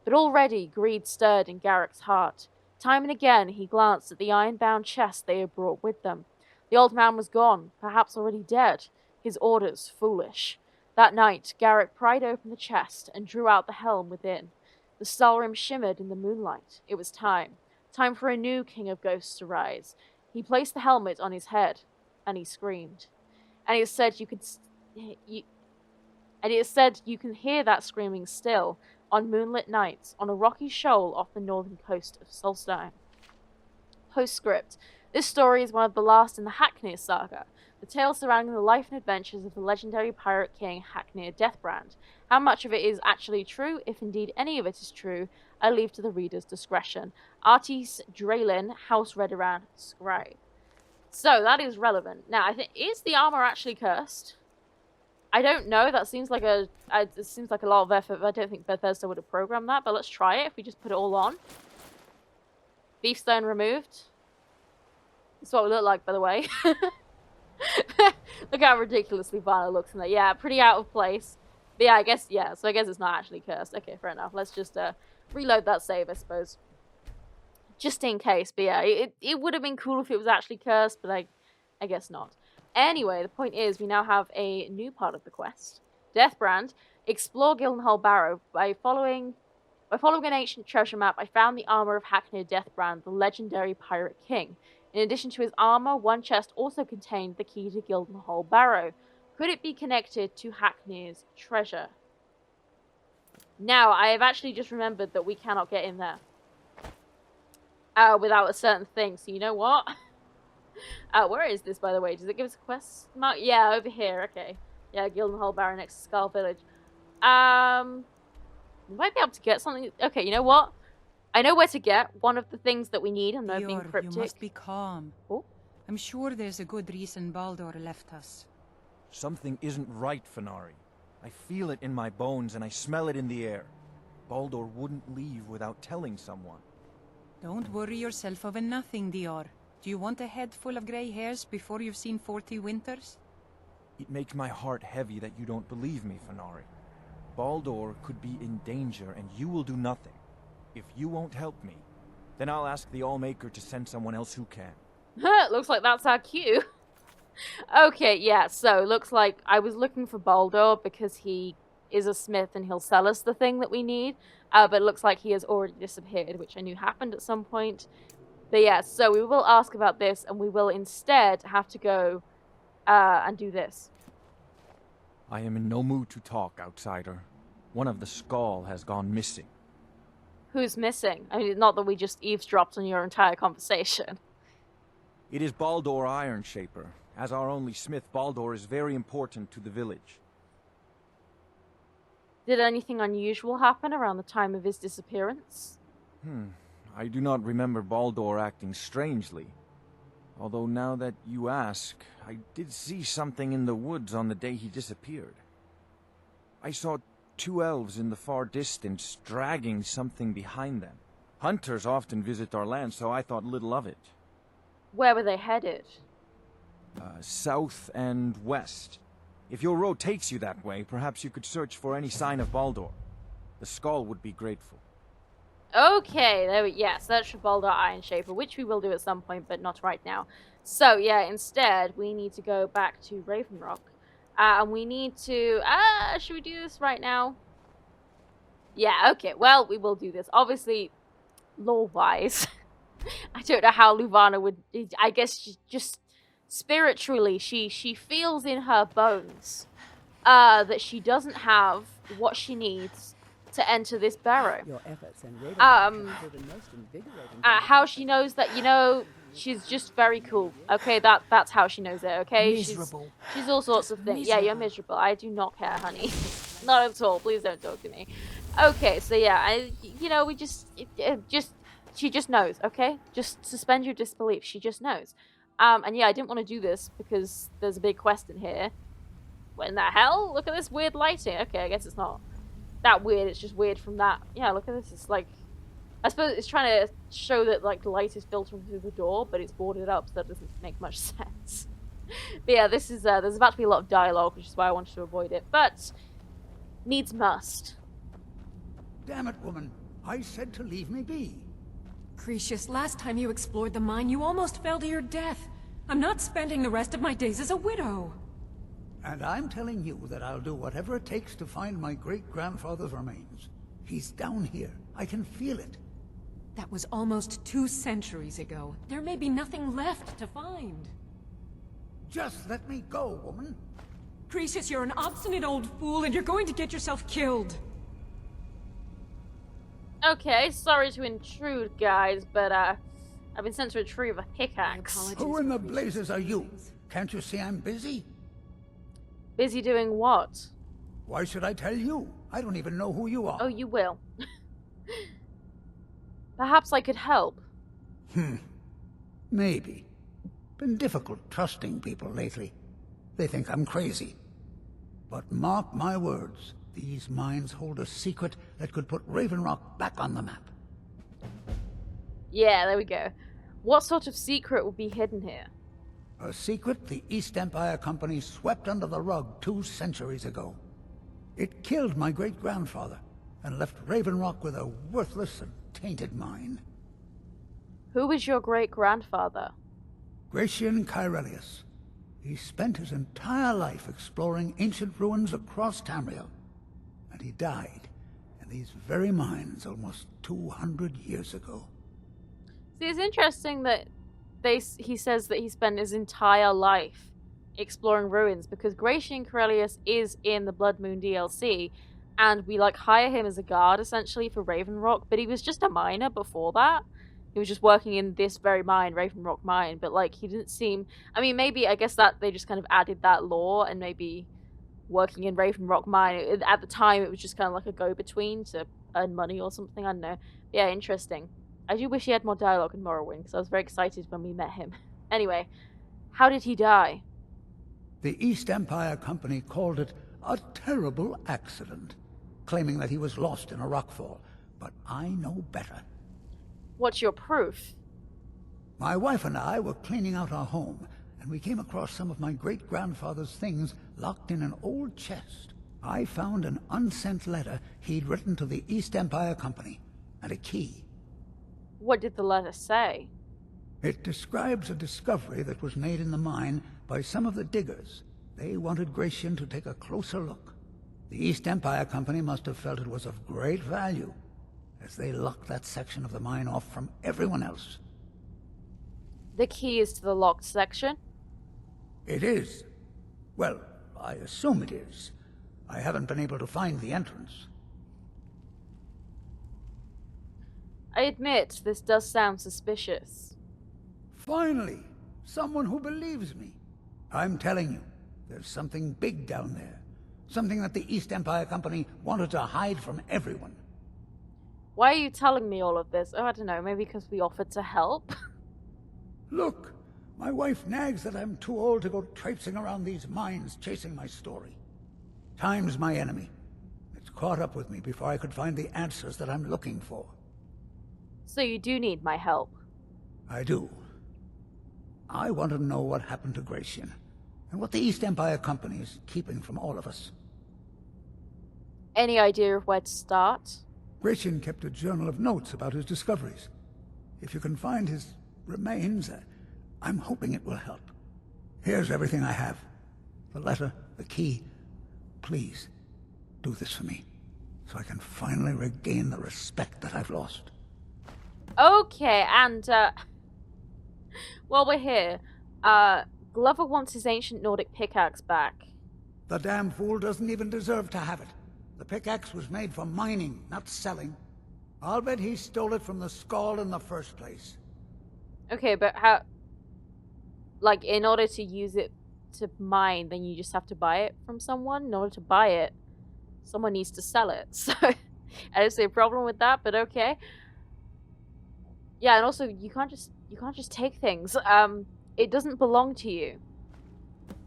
[SPEAKER 1] But already greed stirred in Garrick's heart. Time and again he glanced at the iron-bound chest they had brought with them. The old man was gone, perhaps already dead, his orders foolish. That night, Garrick pried open the chest and drew out the helm within. The stahlrim shimmered in the moonlight. It was time. Time for a new king of ghosts to rise. He placed the helmet on his head, and he screamed. And it is said you can hear that screaming still on moonlit nights on a rocky shoal off the northern coast of Solstheim. Postscript. This story is one of the last in the Haknir saga, the tale surrounding the life and adventures of the legendary pirate king Haknir Deathbrand. How much of it is actually true, if indeed any of it is true, I leave to the reader's discretion. Artis Draylin, House Redoran, Scribe. So, that is relevant. Now, I think, is the armor actually cursed? I don't know, that seems like it seems like a lot of effort, but I don't think Bethesda would have programmed that, but let's try it if we just put it all on. Beefstone removed. That's what we look like, by the way. Look how ridiculously vile it looks in there. Yeah, pretty out of place. But yeah, I guess it's not actually cursed. Okay, fair enough. Let's just reload that save, I suppose. Just in case. But yeah, it would have been cool if it was actually cursed, but I guess not. Anyway, the point is, we now have a new part of the quest. Deathbrand. Explore Gildenhall Barrow. By following an ancient treasure map, I found the armor of Haknir Deathbrand, the legendary pirate king. In addition to his armor, one chest also contained the key to Gildenhall Barrow. Could it be connected to Haknir's treasure? Now, I have actually just remembered that we cannot get in there without a certain thing. So you know what? Where is this, by the way? Does it give us a quest mark? Yeah, over here. Okay. Yeah, Gildenhall Barrow next to Skull Village. We might be able to get something. Okay, you know what? I know where to get one of the things that we need. I'm not being cryptic.
[SPEAKER 4] You must be calm.
[SPEAKER 1] Oh.
[SPEAKER 4] I'm sure there's a good reason Baldur left us.
[SPEAKER 5] Something isn't right, Fenari. I feel it in my bones and I smell it in the air. Baldur wouldn't leave without telling someone.
[SPEAKER 4] Don't worry yourself over nothing, Dior. Do you want a head full of grey hairs before you've seen 40 winters?
[SPEAKER 5] It makes my heart heavy that you don't believe me, Fenari. Baldur could be in danger and you will do nothing. If you won't help me, then I'll ask the Allmaker to send someone else who can.
[SPEAKER 1] Looks like that's our cue. Okay, yeah, so looks like I was looking for Baldur because he is a smith and he'll sell us the thing that we need. But it looks like he has already disappeared, which I knew happened at some point. But yeah, so we will ask about this and we will instead have to go and do this.
[SPEAKER 5] I am in no mood to talk, outsider. One of the Skull has gone missing.
[SPEAKER 1] Who's missing? I mean, not that we just eavesdropped on your entire conversation.
[SPEAKER 5] It is Baldur Ironshaper. As our only smith, Baldur is very important to the village.
[SPEAKER 1] Did anything unusual happen around the time of his disappearance?
[SPEAKER 5] I do not remember Baldur acting strangely. Although now that you ask, I did see something in the woods on the day he disappeared. I saw 2 elves in the far distance dragging something behind them. Hunters often visit our land, so I thought little of it.
[SPEAKER 1] Where were they headed?
[SPEAKER 5] South and west. If your road takes you that way, perhaps you could search for any sign of Baldur. The Skull would be grateful.
[SPEAKER 1] Okay, there we search for Baldur Ironshaper, which we will do at some point, but not right now. So, yeah, instead, we need to go back to Raven Rock. And we need to... should we do this right now? Yeah, okay, well, we will do this. Obviously, lore-wise, I don't know how Luvana would... I guess she just... Spiritually, she feels in her bones that she doesn't have what she needs to enter this barrow.
[SPEAKER 6] Your efforts and Raven
[SPEAKER 1] how she knows that, she's just very cool. Okay, that's how she knows it, okay?
[SPEAKER 3] Miserable.
[SPEAKER 1] She's all sorts of things. Yeah, you're miserable. I do not care, honey. Not at all. Please don't talk to me. Okay, so yeah, we just she just knows, okay? Just suspend your disbelief. She just knows. And yeah, I didn't want to do this because there's a big quest in here. What in the hell? Look at this weird lighting. Okay, I guess it's not that weird. It's just weird from that. Yeah, look at this. It's like, I suppose it's trying to show that like light is filtering through the door, but it's boarded up, so that doesn't make much sense. But yeah, this is there's about to be a lot of dialogue, which is why I wanted to avoid it. But needs must.
[SPEAKER 7] Damn it, woman! I said to leave me be.
[SPEAKER 3] Cretius, last time you explored the mine, you almost fell to your death. I'm not spending the rest of my days as a widow.
[SPEAKER 7] And I'm telling you that I'll do whatever it takes to find my great-grandfather's remains. He's down here. I can feel it.
[SPEAKER 3] That was almost 2 centuries ago. There may be nothing left to find.
[SPEAKER 7] Just let me go, woman.
[SPEAKER 3] Cretius, you're an obstinate old fool, and you're going to get yourself killed.
[SPEAKER 1] Okay, sorry to intrude, guys, but I've been sent to retrieve a pickaxe.
[SPEAKER 7] Who in the blazes are you? Can't you see I'm busy?
[SPEAKER 1] Busy doing what?
[SPEAKER 7] Why should I tell you? I don't even know who you are.
[SPEAKER 1] Oh, you will. Perhaps I could help.
[SPEAKER 7] Maybe. Been difficult trusting people lately. They think I'm crazy. But mark my words, these mines hold a secret that could put Raven Rock back on the map.
[SPEAKER 1] Yeah, there we go. What sort of secret would be hidden here?
[SPEAKER 7] A secret the East Empire Company swept under the rug 2 centuries ago. It killed my great-grandfather and left Raven Rock with a worthless and tainted mine.
[SPEAKER 1] Who was your great-grandfather?
[SPEAKER 7] Gratian Kyrelius. He spent his entire life exploring ancient ruins across Tamriel. And he died in these very mines almost 200 years ago.
[SPEAKER 1] See, it's interesting that he says that he spent his entire life exploring ruins, because Gratian Corellius is in the Blood Moon DLC, and we like hire him as a guard essentially for Raven Rock, but he was just a miner before that. He was just working in this very mine, Raven Rock mine, but like he didn't seem, I mean, maybe I guess that they just kind of added that lore, and maybe working in Raven Rock mine at the time it was just kind of like a go-between to earn money or something. I don't know. Yeah, interesting. I do wish he had more dialogue in Morrowind, because I was very excited when we met him. Anyway, how did he die?
[SPEAKER 7] The East Empire Company called it a terrible accident, claiming that he was lost in a rockfall. But I know better.
[SPEAKER 1] What's your proof?
[SPEAKER 7] My wife and I were cleaning out our home, and we came across some of my great-grandfather's things locked in an old chest. I found an unsent letter he'd written to the East Empire Company, and a key.
[SPEAKER 1] What did the letter say?
[SPEAKER 7] It describes a discovery that was made in the mine by some of the diggers. They wanted Gratian to take a closer look. The East Empire Company must have felt it was of great value, as they locked that section of the mine off from everyone else.
[SPEAKER 1] The key is to the locked section?
[SPEAKER 7] It is. Well, I assume it is. I haven't been able to find the entrance.
[SPEAKER 1] I admit, this does sound suspicious.
[SPEAKER 7] Finally, someone who believes me. I'm telling you, there's something big down there. Something that the East Empire Company wanted to hide from everyone.
[SPEAKER 1] Why are you telling me all of this? Oh, I don't know, maybe because we offered to help?
[SPEAKER 7] Look, my wife nags that I'm too old to go traipsing around these mines chasing my story. Time's my enemy. It's caught up with me before I could find the answers that I'm looking for.
[SPEAKER 1] So you do need my help?
[SPEAKER 7] I do. I want to know what happened to Gratian, and what the East Empire Company is keeping from all of us.
[SPEAKER 1] Any idea of where to start?
[SPEAKER 7] Gratian kept a journal of notes about his discoveries. If you can find his remains, I'm hoping it will help. Here's everything I have. The letter, the key. Please, do this for me, so I can finally regain the respect that I've lost.
[SPEAKER 1] Okay, and, while we're here, Glover wants his ancient Nordic pickaxe back.
[SPEAKER 7] The damn fool doesn't even deserve to have it. The pickaxe was made for mining, not selling. I'll bet he stole it from the Skald in the first place.
[SPEAKER 1] Okay, but how... Like, in order to use it to mine, then you just have to buy it from someone? In order to buy it, someone needs to sell it. So, I don't see a problem with that, but okay. Yeah, and also, you can't just take things. It doesn't belong to you.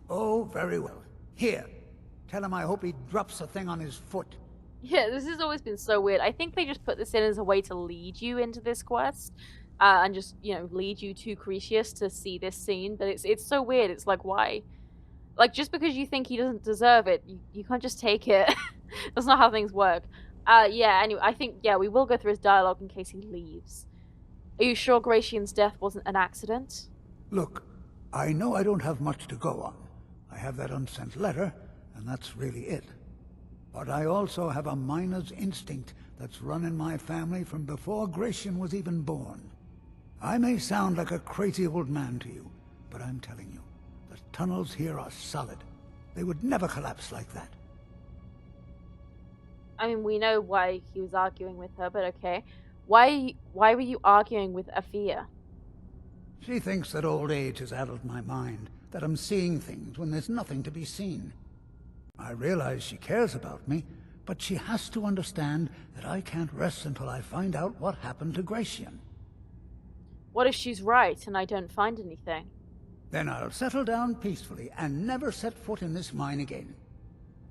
[SPEAKER 7] Oh, very well. Here, tell him I hope he drops a thing on his foot.
[SPEAKER 1] Yeah, this has always been so weird. I think they just put this in as a way to lead you into this quest. And just, you know, lead you to Cretius to see this scene. But it's so weird. It's like, why? Like, just because you think he doesn't deserve it, you can't just take it. That's not how things work. Yeah, anyway, I think, yeah, we will go through his dialogue in case he leaves. Are you sure Gratian's death wasn't an accident?
[SPEAKER 7] Look, I know I don't have much to go on. I have that unsent letter, and that's really it. But I also have a miner's instinct that's run in my family from before Gratian was even born. I may sound like a crazy old man to you, but I'm telling you, the tunnels here are solid. They would never collapse like that.
[SPEAKER 1] I mean, we know why he was arguing with her, but okay. Why were you arguing with Afia?
[SPEAKER 7] She thinks that old age has addled my mind, that I'm seeing things when there's nothing to be seen. I realize she cares about me, but she has to understand that I can't rest until I find out what happened to Gratian.
[SPEAKER 1] What if she's right and I don't find anything?
[SPEAKER 7] Then I'll settle down peacefully and never set foot in this mine again.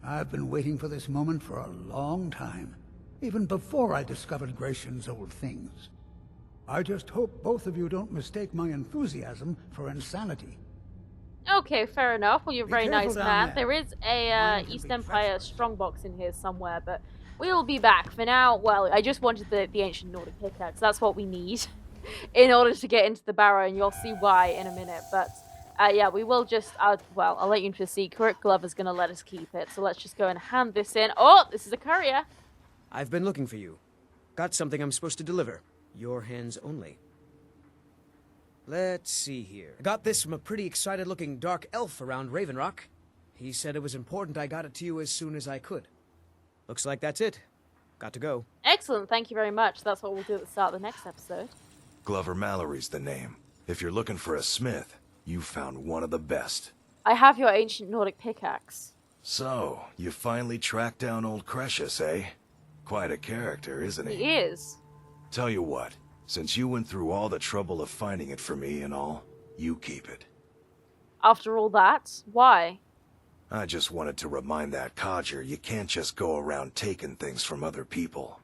[SPEAKER 7] I've been waiting for this moment for a long time, even before I discovered Gratian's old things. I just hope both of you don't mistake my enthusiasm for insanity.
[SPEAKER 1] Okay, fair enough. Well, you're a
[SPEAKER 7] Be
[SPEAKER 1] very
[SPEAKER 7] careful
[SPEAKER 1] nice
[SPEAKER 7] down
[SPEAKER 1] man.
[SPEAKER 7] there.
[SPEAKER 1] There is a
[SPEAKER 7] Mine can
[SPEAKER 1] East
[SPEAKER 7] be
[SPEAKER 1] Empire
[SPEAKER 7] treacherous.
[SPEAKER 1] strongbox in here somewhere, but we'll be back. For now, well, I just wanted the ancient Nordic pickaxe. That's what we need in order to get into the barrow, and you'll see why in a minute. But yeah, we will just, well, I'll let you into the secret. Glover's going to let us keep it, so let's just go and hand this in. Oh, this is a courier.
[SPEAKER 6] I've been looking for you. Got something I'm supposed to deliver. Your hands only.
[SPEAKER 8] Let's see here. I got this from a pretty excited-looking dark elf around Raven Rock. He said it was important I got it to you as soon as I could. Looks like that's it. Got to go.
[SPEAKER 1] Excellent, thank you very much. That's what we'll do at the start of the next episode.
[SPEAKER 2] Glover Mallory's the name. If you're looking for a smith, you found one of the best.
[SPEAKER 1] I have your ancient Nordic pickaxe.
[SPEAKER 2] So, you finally tracked down old Cretius, eh? Quite a character, isn't he?
[SPEAKER 1] He is.
[SPEAKER 2] Tell you what, since you went through all the trouble of finding it for me and all, you keep it.
[SPEAKER 1] After all that, why?
[SPEAKER 2] I just wanted to remind that codger you can't just go around taking things from other people.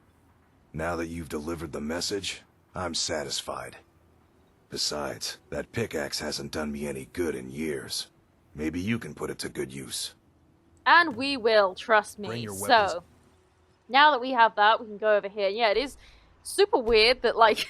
[SPEAKER 2] Now that you've delivered the message, I'm satisfied. Besides, that pickaxe hasn't done me any good in years. Maybe you can put it to good use.
[SPEAKER 1] And we will, trust me.
[SPEAKER 2] Bring your weapons.
[SPEAKER 1] So, now that we have that, we can go over here. Yeah, it is super weird that, like...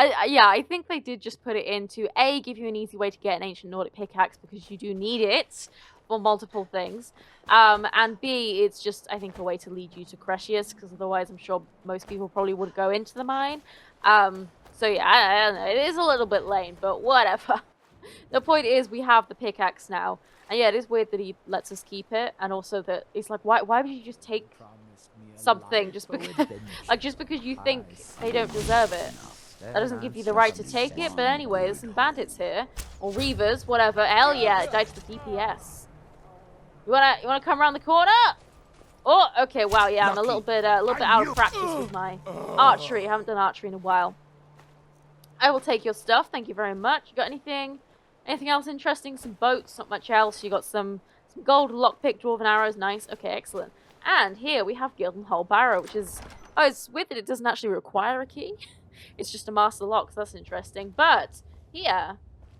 [SPEAKER 1] I think they did just put it in to, A, give you an easy way to get an ancient Nordic pickaxe, because you do need it for multiple things. And B, it's just, I think, a way to lead you to Cretius, because otherwise I'm sure most people probably wouldn't go into the mine. So yeah, I don't know, it is a little bit lame, but whatever. The point is, we have the pickaxe now. And yeah, it is weird that he lets us keep it, and also that it's like, why would you just take something just because, like, just because you think they don't deserve it? That doesn't give you the right to take it, but anyway, there's some bandits here. Or reavers, whatever. Hell yeah, it died to the DPS. You wanna come around the corner? Oh, okay, wow, yeah, I'm a little bit out of practice with my archery. I haven't done archery in a while. I will take your stuff, thank you very much. You got anything else interesting? Some boats, not much else. You got some gold lockpick dwarven arrows, nice. Okay, excellent. And here we have Gildenhall Barrow, which is, oh, it's weird that it doesn't actually require a key. It's just a master lock, so that's interesting. But here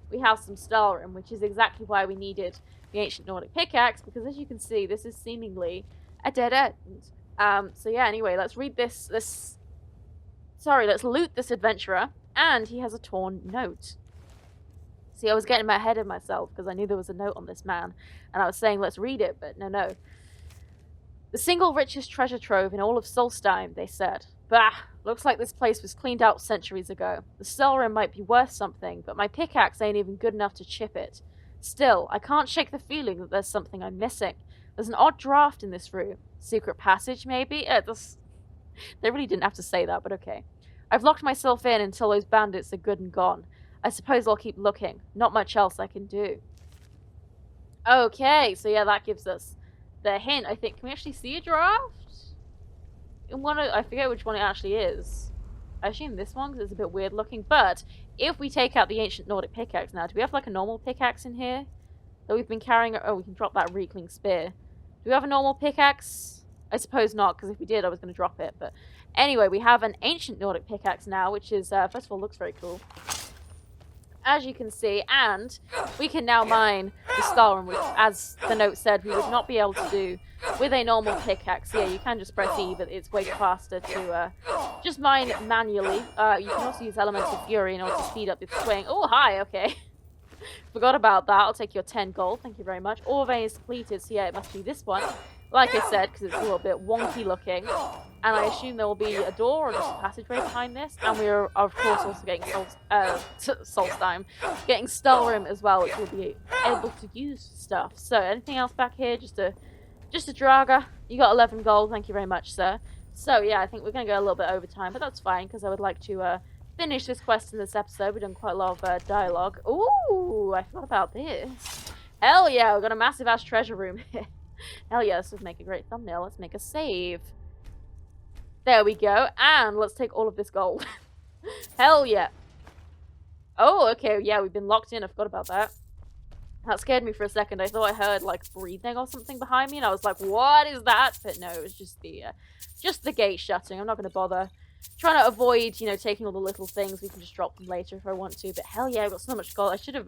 [SPEAKER 1] we have some Skyrim, which is exactly why we needed the ancient Nordic pickaxe, because as you can see, this is seemingly a dead end. So yeah, anyway, let's read let's loot this adventurer. And he has a torn note. See, I was getting ahead of myself because I knew there was a note on this man. And I was saying, let's read it, but no. The single richest treasure trove in all of Solstheim, they said. Bah, looks like this place was cleaned out centuries ago. The Skyrim might be worth something, but my pickaxe ain't even good enough to chip it. Still, I can't shake the feeling that there's something I'm missing. There's an odd draft in this room. Secret passage, maybe? They really didn't have to say that, but okay. I've locked myself in until those bandits are good and gone. I suppose I'll keep looking. Not much else I can do. Okay, so yeah, that gives us the hint. I think, can we actually see a draft? In one I forget which one it actually is. I assume this one, because it's a bit weird looking. But, if we take out the ancient Nordic pickaxe now, do we have like a normal pickaxe in here? That we've been carrying? Oh, we can drop that Reekling spear. Do we have a normal pickaxe? I suppose not, because if we did, I was going to drop it, but... Anyway, we have an ancient Nordic pickaxe now, which is, first of all, looks very cool. As you can see, and we can now mine the Skyrim, which, as the note said, we would not be able to do with a normal pickaxe. Yeah, you can just press E, but it's way faster to just mine manually. You can also use Elemental Fury in order to speed up the swing. Oh, hi, okay. Forgot about that. I'll take your 10 gold. Thank you very much. Ore vein is depleted, so yeah, it must be this one. Like I said, because it's a little bit wonky looking. And I assume there will be a door or just a passageway behind this. And we're, of course, also getting Solstheim. Getting Skyrim as well, which will be able to use stuff. So, anything else back here? Just a Draga. You got 11 gold. Thank you very much, sir. So, yeah, I think we're going to go a little bit over time. But that's fine, because I would like to finish this quest in this episode. We've done quite a lot of dialogue. Ooh, I forgot about this. Hell yeah, we've got a massive-ass treasure room here. Hell yeah, this would make a great thumbnail. Let's make a save. There we go. And let's take all of this gold. Hell yeah. Oh, okay. Yeah, we've been locked in. I forgot about that. That scared me for a second. I thought I heard, like, breathing or something behind me. And I was like, what is that? But no, it was just the gate shutting. I'm not going to bother. Trying to avoid, you know, taking all the little things. We can just drop them later if I want to. But hell yeah, I've got so much gold. I should have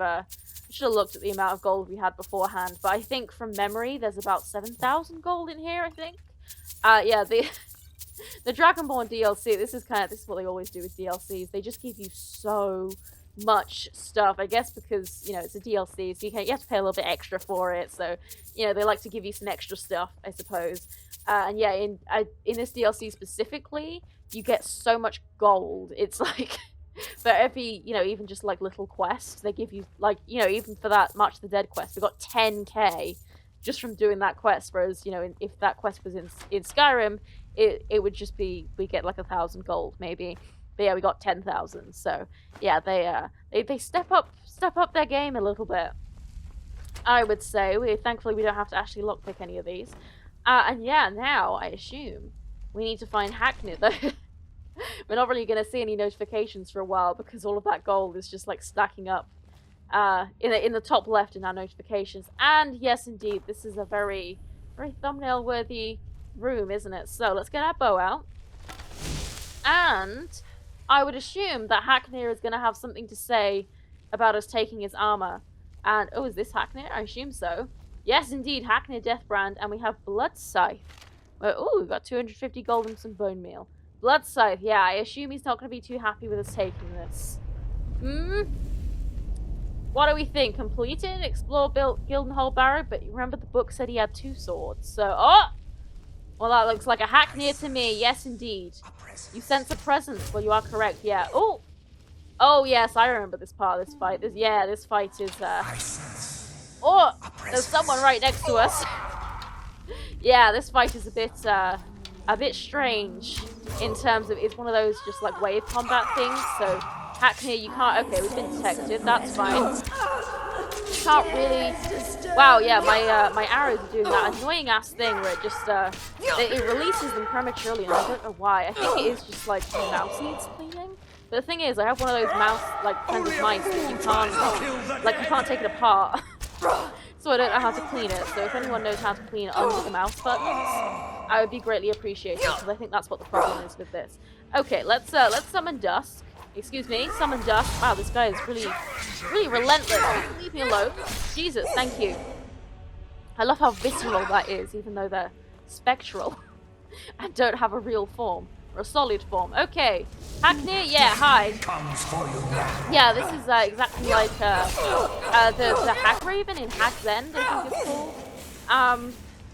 [SPEAKER 1] looked at the amount of gold we had beforehand. But I think from memory, there's about 7,000 gold in here, I think. Yeah, the Dragonborn DLC, this is what they always do with DLCs. They just give you so much stuff. I guess because, you know, it's a DLC, so you have to pay a little bit extra for it. So, you know, they like to give you some extra stuff, I suppose. And yeah, in this DLC specifically, you get so much gold. It's like, But every, even just like little quest, they give you like, even for that March of the Dead quest, we got 10k just from doing that quest. Whereas, if that quest was in Skyrim, it would just be, we get like 1,000 gold maybe. But yeah, we got 10,000. So yeah, they step up their game a little bit, I would say. Thankfully we don't have to actually lockpick any of these. And yeah, now I assume we need to find Haknir though. We're not really going to see any notifications for a while because all of that gold is just like stacking up in the top left in our notifications. And yes, indeed, this is a very, very thumbnail worthy room, isn't it? So let's get our bow out. And I would assume that Haknir is going to have something to say about us taking his armor. And oh, is this Haknir? I assume so. Yes, indeed, Haknir Deathbrand, and we have Blood Scythe. Oh, we've got 250 gold and some bone meal. Blood Scythe, yeah, I assume he's not going to be too happy with us taking this. What do we think? Completed? Explore Gildenhall Barrow, but remember the book said he had 2 swords, so... Oh! Well, that looks like a Haknir to me, yes indeed. You sense a presence, well you are correct, yeah. Oh! Oh yes, I remember this part of this fight. This fight is, Oh! There's someone right next to us. Yeah, this fight is a bit strange in terms of, it's one of those just like wave combat things. So Haknir, you can't. Okay, we've been detected. That's fine. You can't really. Wow, yeah, my arrows are doing that annoying ass thing where it just it releases them prematurely, and I don't know why. I think it is just like the mouse needs cleaning. But the thing is, I have one of those mouse like kind of mice that you can't take it apart. So I don't know how to clean it. So if anyone knows how to clean under the mouse buttons, I would be greatly appreciated, because I think that's what the problem is with this. Okay, let's summon Dusk. Excuse me, summon Dusk. Wow, this guy is really relentless. Leave me alone. Jesus, thank you. I love how visceral that is, even though they're spectral and don't have a real form. Or a solid form. Okay. Haknir, yeah, hi. Yeah, this is exactly like the Hag Raven in Hag's End, I think it's called.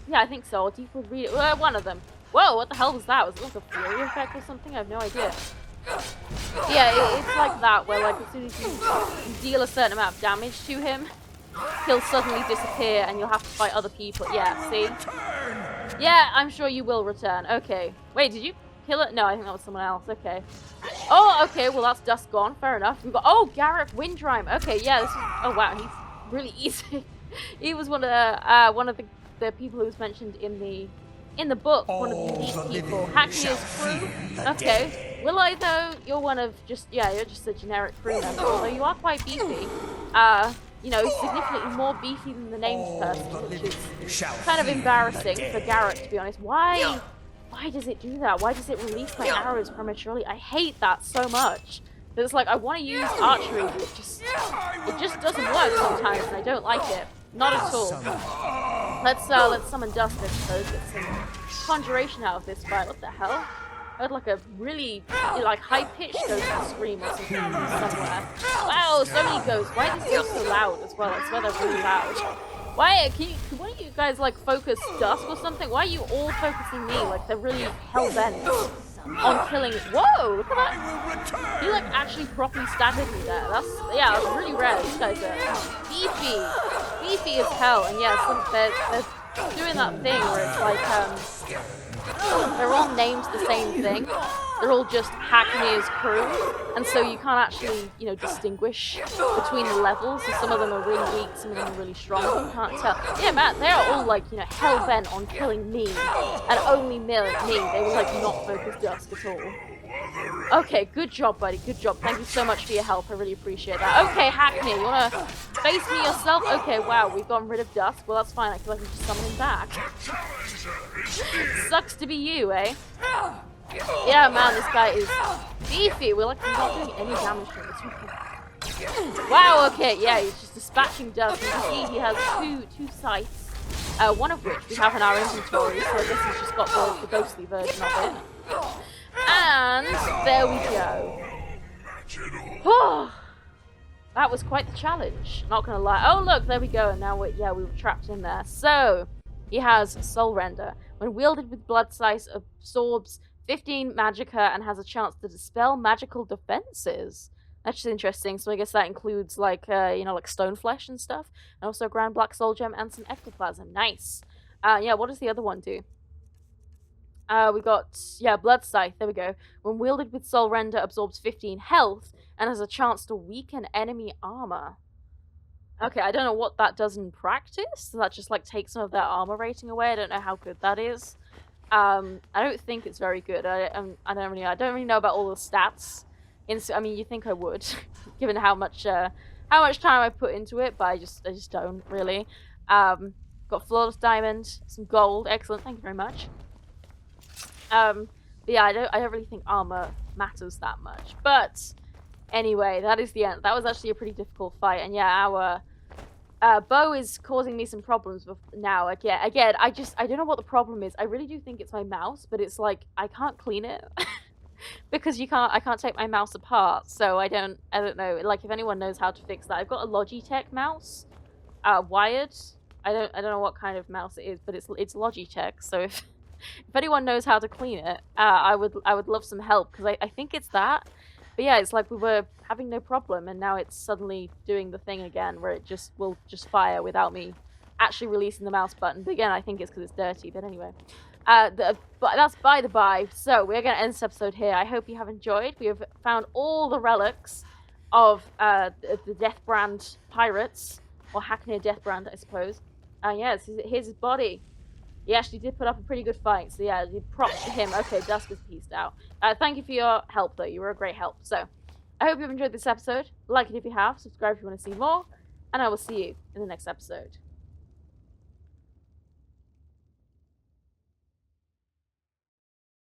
[SPEAKER 1] Yeah, I think so. Or Deep would read it. One of them. Whoa, what the hell was that? Was it like a Fury effect or something? I have no idea. Yeah, it's like that, where like as soon as you deal a certain amount of damage to him, he'll suddenly disappear and you'll have to fight other people. Yeah, see? Yeah, I'm sure you will return. Okay. Wait, did you kill it? No, I think that was someone else. Okay. Oh, okay. Well, that's Dusk gone. Fair enough. We've got... Oh, Garrett Windrime. Okay, yeah. This is... Oh, wow. He's really easy. He was one of the people who was mentioned in the book. One of the unique people. Haknir's crew. Okay. Willow, though, you're one of just... Yeah, you're just a generic crew member. Although you are quite beefy. You know, significantly more beefy than the named person, which is kind of embarrassing for Garrett, to be honest. Why does it do that? Why does it release my arrows prematurely? I hate that so much. But it's like, I want to use archery, but it just doesn't work sometimes, and I don't like it. Not at all. Let's summon Dust, I suppose. Get some conjuration out of this fight. What the hell? I heard like a really like high-pitched ghost scream or something somewhere. Wow, so many ghosts. Why are these ghosts so loud as well? I swear they're really loud. Why can one of you guys like focus Dusk or something? Why are you all focusing me? Like they're really hell-bent on killing. Whoa, look at that. He like actually properly staggered me there. That's really rare. These guys are beefy as hell. And yes, they're doing that thing where it's like they're all named the same thing. They're all just Haknir's crew, and so you can't actually, distinguish between the levels. So some of them are really weak, some of them are really strong. You can't tell. Yeah, man, they're all like, hell bent on killing me, and only me. They were like not focused Dusk at all. Okay, good job, buddy. Good job. Thank you so much for your help. I really appreciate that. Okay, Haknir, you wanna face me yourself? Okay, wow, we've gotten rid of Dusk. Well, that's fine. I feel like we can just summon him back. Sucks to be you, eh? Yeah, man, this guy is beefy. We're like not doing any damage to him. Wow, okay, yeah, he's just dispatching Dusk. You can see he has two scythes, one of which we have in our inventory, so I guess he's just got the ghostly version of it. And there we go. Oh, that was quite the challenge, not gonna lie. Oh look, there we go, and now we were trapped in there. So, he has Soul Render. When wielded with Blood Scythe, absorbs 15 magicka and has a chance to dispel magical defenses. That's just interesting. So I guess that includes like like stone flesh and stuff, and also a grand black soul gem and some ectoplasm. Nice. Yeah. What does the other one do? We got blood scythe. There we go. When wielded with soul render, absorbs 15 health and has a chance to weaken enemy armor. Okay, I don't know what that does in practice. That just like takes some of their armor rating away. I don't know how good that is. I don't think it's very good. I don't really know about all the stats. I mean, you think I would, given how much time I put into it, but I just don't really. Got flawless diamond, some gold, excellent. Thank you very much. But yeah, I don't really think armor matters that much. But anyway, that is the end. That was actually a pretty difficult fight, and yeah, our bow is causing me some problems now. Again, I don't know what the problem is. I really do think it's my mouse, but it's like I can't clean it because I can't take my mouse apart. So I don't know. Like if anyone knows how to fix that, I've got a Logitech mouse, wired. I don't know what kind of mouse it is, but it's Logitech. So if anyone knows how to clean it, I would love some help because I think it's that. But yeah, it's like we were having no problem, and now it's suddenly doing the thing again where it will just fire without me actually releasing the mouse button. But again, I think it's because it's dirty. But anyway, but that's by the by. So we're going to end this episode here. I hope you have enjoyed. We have found all the relics of the Deathbrand pirates, or Haknir Deathbrand, I suppose. Yeah, here's his body. He actually did put up a pretty good fight, so yeah, props to him. Okay, Dusk is peaced out. Thank you for your help, though. You were a great help. So, I hope you've enjoyed this episode. Like it if you have. Subscribe if you want to see more. And I will see you in the next episode.